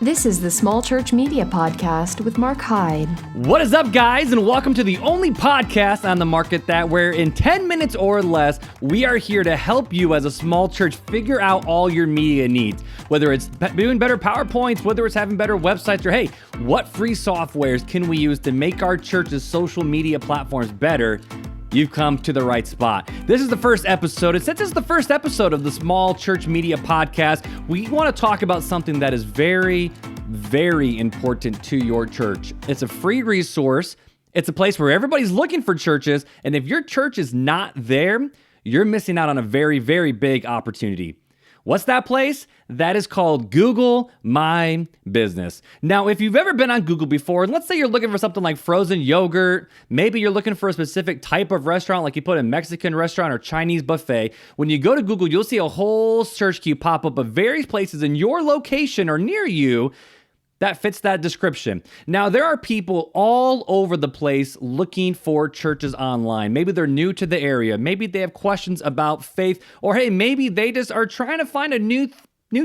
This is the Small Church Media Podcast with Mark Hyde. What is up, guys, and welcome to the only podcast on the market that where in 10 minutes or less, we are here to help you as a small church figure out all your media needs. Whether it's doing better PowerPoints, whether it's having better websites, or hey, what free softwares can we use to make our church's social media platforms better? You've come to the right spot. This is the first episode. And since it's the first episode of the Small Church Media Podcast, we want to talk about something that is very, very important to your church. It's a free resource. It's a place where everybody's looking for churches. And if your church is not there, you're missing out on a very, very big opportunity. What's that place? That is called Google My Business. Now, if you've ever been on Google before, and let's say you're looking for something like frozen yogurt, maybe you're looking for a specific type of restaurant, like you put a Mexican restaurant or Chinese buffet. When you go to Google, you'll see a whole search queue pop up of various places in your location or near you that fits that description. Now, there are people all over the place looking for churches online. Maybe they're new to the area. Maybe they have questions about faith. Or hey, maybe they just are trying to find a new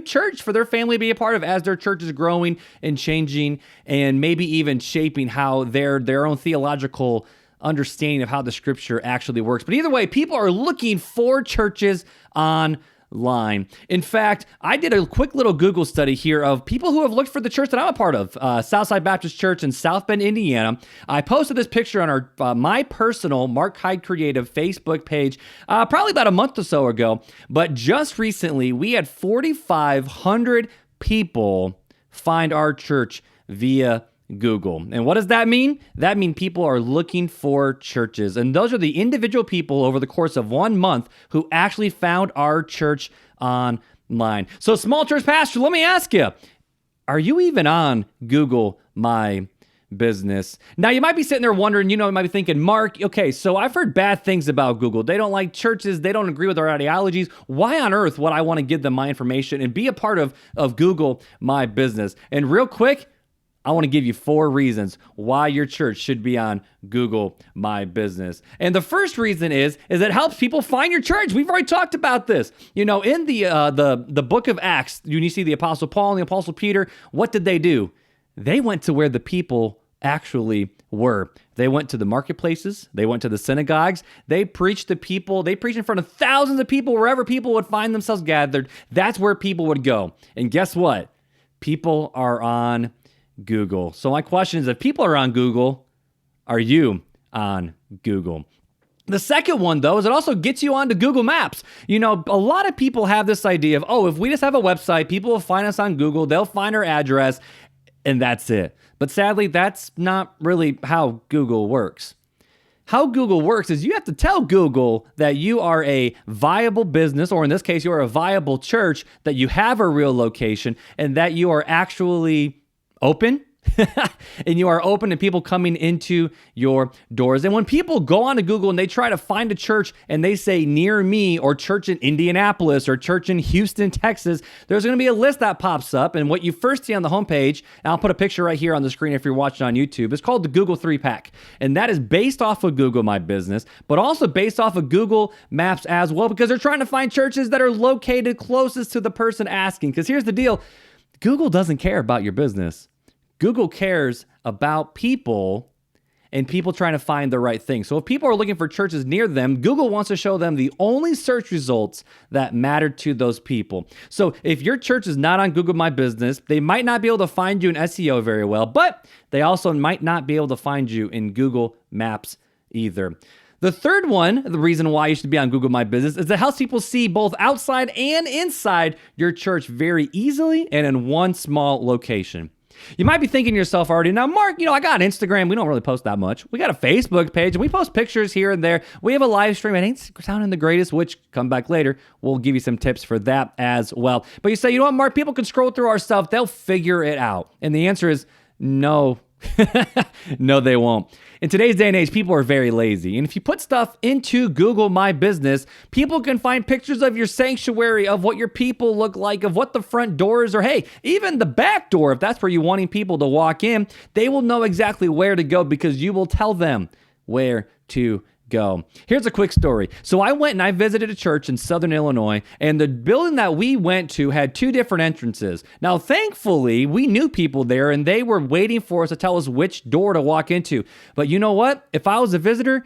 church for their family to be a part of as their church is growing and changing and maybe even shaping how their own theological understanding of how the scripture actually works. But either way, people are looking for churches online. In fact, I did a quick little Google study here of people who have looked for the church that I'm a part of, Southside Baptist Church in South Bend, Indiana. I posted this picture on our my personal Mark Hyde Creative Facebook page probably about a month or so ago. But just recently, we had 4,500 people find our church via Google. And what does that mean? That means people are looking for churches. And those are the individual people over the course of 1 month who actually found our church online. So, small church pastor, let me ask you, are you even on Google My Business? Now, you might be sitting there wondering, you might be thinking, Mark, okay, so I've heard bad things about Google. They don't like churches. They don't agree with our ideologies. Why on earth would I want to give them my information and be a part of Google My Business? And real quick, I want to give you 4 reasons why your church should be on Google My Business. And the first reason is it helps people find your church. We've already talked about this. In the book of Acts, you see the Apostle Paul and the Apostle Peter. What did they do? They went to where the people actually were. They went to the marketplaces. They went to the synagogues. They preached to people. They preached in front of thousands of people wherever people would find themselves gathered. That's where people would go. And guess what? People are on Google. So my question is, if people are on Google, are you on Google? The second one, though, is it also gets you onto Google Maps. A lot of people have this idea of, if we just have a website, people will find us on Google, they'll find our address, and that's it. But sadly, that's not really how Google works. How Google works is you have to tell Google that you are a viable business, or in this case, you're a viable church, that you have a real location, and that you are actually open and you are open to people coming into your doors. And when people go onto Google and they try to find a church and they say near me or church in Indianapolis or church in Houston, Texas, there's going to be a list that pops up. And what you first see on the homepage, and I'll put a picture right here on the screen if you're watching on YouTube, it's called the Google 3-Pack. And that is based off of Google My Business, but also based off of Google Maps as well, because they're trying to find churches that are located closest to the person asking. Because here's the deal. Google doesn't care about your business. Google cares about people and people trying to find the right thing. So if people are looking for churches near them, Google wants to show them the only search results that matter to those people. So if your church is not on Google My Business, they might not be able to find you in SEO very well, but they also might not be able to find you in Google Maps either. The third one, the reason why you should be on Google My Business, is it helps people see both outside and inside your church very easily and in one small location. You might be thinking to yourself already, now, Mark, I got Instagram. We don't really post that much. We got a Facebook page, and we post pictures here and there. We have a live stream. It ain't sounding the greatest, which, come back later, we'll give you some tips for that as well. But you say, you know what, Mark, people can scroll through our stuff. They'll figure it out. And the answer is no. No, they won't. In today's day and age, people are very lazy. And if you put stuff into Google My Business, people can find pictures of your sanctuary, of what your people look like, of what the front door is, or hey, even the back door, if that's where you're wanting people to walk in, they will know exactly where to go because you will tell them where to go. Here's a quick story. So I went and I visited a church in Southern Illinois, and the building that we went to had two different entrances. Now, thankfully, we knew people there, and they were waiting for us to tell us which door to walk into. But you know what? If I was a visitor,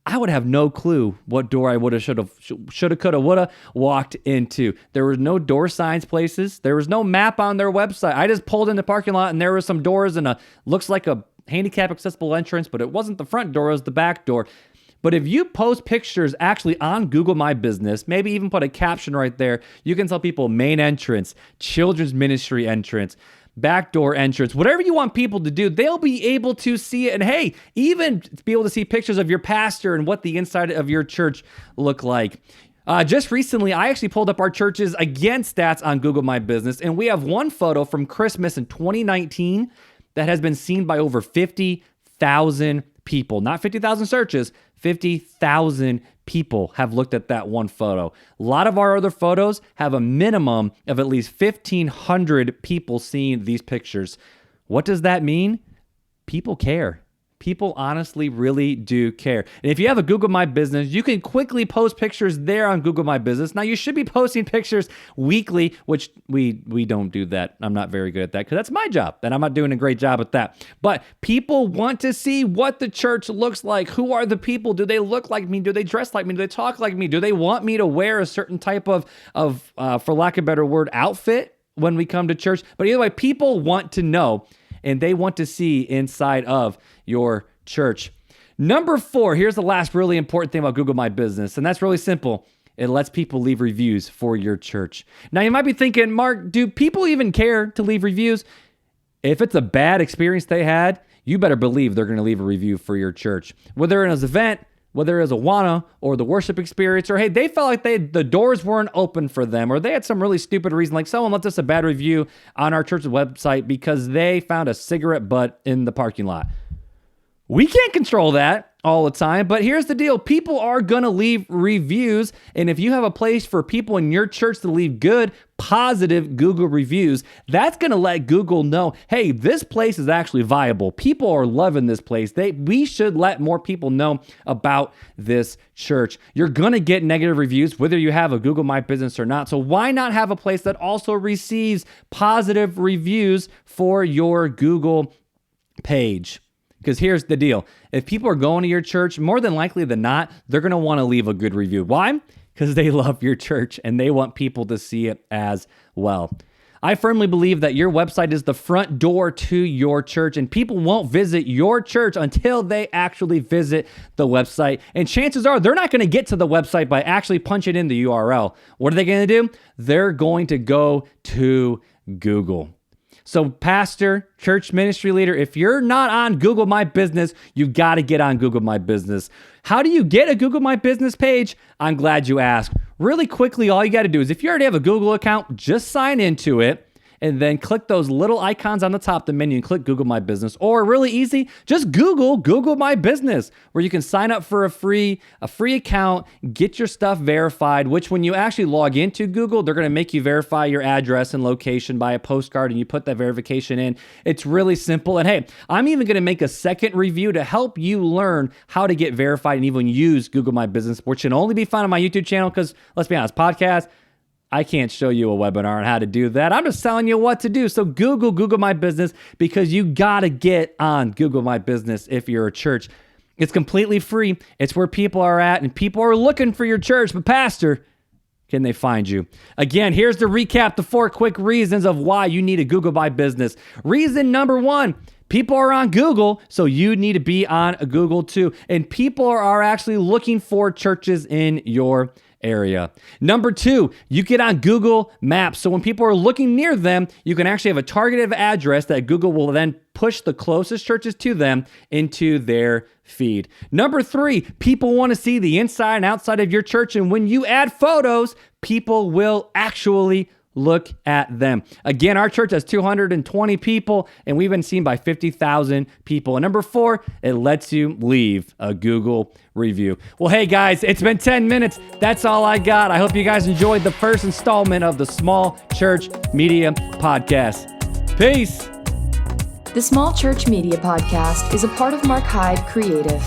I would have no clue what door I woulda, shoulda, coulda, woulda walked into. There were no door signs places. There was no map on their website. I just pulled in the parking lot and there were some doors and looks like a handicap accessible entrance, but it wasn't the front door, it was the back door. But if you post pictures actually on Google My Business, maybe even put a caption right there, you can tell people main entrance, children's ministry entrance, backdoor entrance, whatever you want people to do, they'll be able to see it. And hey, even be able to see pictures of your pastor and what the inside of your church look like. Just recently, I actually pulled up our church's again stats on Google My Business, and we have one photo from Christmas in 2019 that has been seen by over 50,000 people. Not 50,000 searches, 50,000 people have looked at that one photo. A lot of our other photos have a minimum of at least 1,500 people seeing these pictures. What does that mean? People care. People honestly really do care. And if you have a Google My Business, you can quickly post pictures there on Google My Business. Now, you should be posting pictures weekly, which we don't do that. I'm not very good at that because that's my job, and I'm not doing a great job at that. But people want to see what the church looks like. Who are the people? Do they look like me? Do they dress like me? Do they talk like me? Do they want me to wear a certain type of for lack of a better word, outfit when we come to church? But either way, people want to know, and they want to see inside of your church. Number 4, here's the last really important thing about Google My Business, and that's really simple. It lets people leave reviews for your church. Now, you might be thinking, Mark, do people even care to leave reviews? If it's a bad experience they had, you better believe they're going to leave a review for your church. Whether it was an event, whether it was Awana or the worship experience, or hey, they felt like the doors weren't open for them, or they had some really stupid reason, like someone left us a bad review on our church's website because they found a cigarette butt in the parking lot. We can't control that all the time, but here's the deal. People are going to leave reviews, and if you have a place for people in your church to leave good, positive Google reviews, that's going to let Google know, hey, this place is actually viable. People are loving this place. We should let more people know about this church. You're going to get negative reviews whether you have a Google My Business or not, so why not have a place that also receives positive reviews for your Google page? Because here's the deal. If people are going to your church, more than likely than not, they're going to want to leave a good review. Why? Because they love your church and they want people to see it as well. I firmly believe that your website is the front door to your church, and people won't visit your church until they actually visit the website. And chances are they're not going to get to the website by actually punching in the URL. What are they going to do? They're going to go to Google. So pastor, church ministry leader, if you're not on Google My Business, you got to get on Google My Business. How do you get a Google My Business page? I'm glad you asked. Really quickly, all you got to do is if you already have a Google account, just sign into it and then click those little icons on the top of the menu and click Google My Business. Or really easy, just Google My Business, where you can sign up for a free account, get your stuff verified, which when you actually log into Google, they're going to make you verify your address and location by a postcard, and you put that verification in. It's really simple. And hey, I'm even going to make a second review to help you learn how to get verified and even use Google My Business, which can only be found on my YouTube channel because, let's be honest, podcast, I can't show you a webinar on how to do that. I'm just telling you what to do. So Google My Business, because you got to get on Google My Business if you're a church. It's completely free. It's where people are at, and people are looking for your church. But pastor, can they find you? Again, here's the recap, the 4 quick reasons of why you need a Google My Business. Reason number 1, people are on Google, so you need to be on Google too. And people are actually looking for churches in your area. Number 2, you get on Google Maps. So when people are looking near them, you can actually have a targeted address that Google will then push the closest churches to them into their feed. Number 3, people want to see the inside and outside of your church. And when you add photos, people will actually look at them. Again, our church has 220 people, and we've been seen by 50,000 people. And number 4, it lets you leave a Google review. Well, hey guys, it's been 10 minutes. That's all I got. I hope you guys enjoyed the first installment of the Small Church Media Podcast. Peace. The Small Church Media Podcast is a part of Mark Hyde Creative.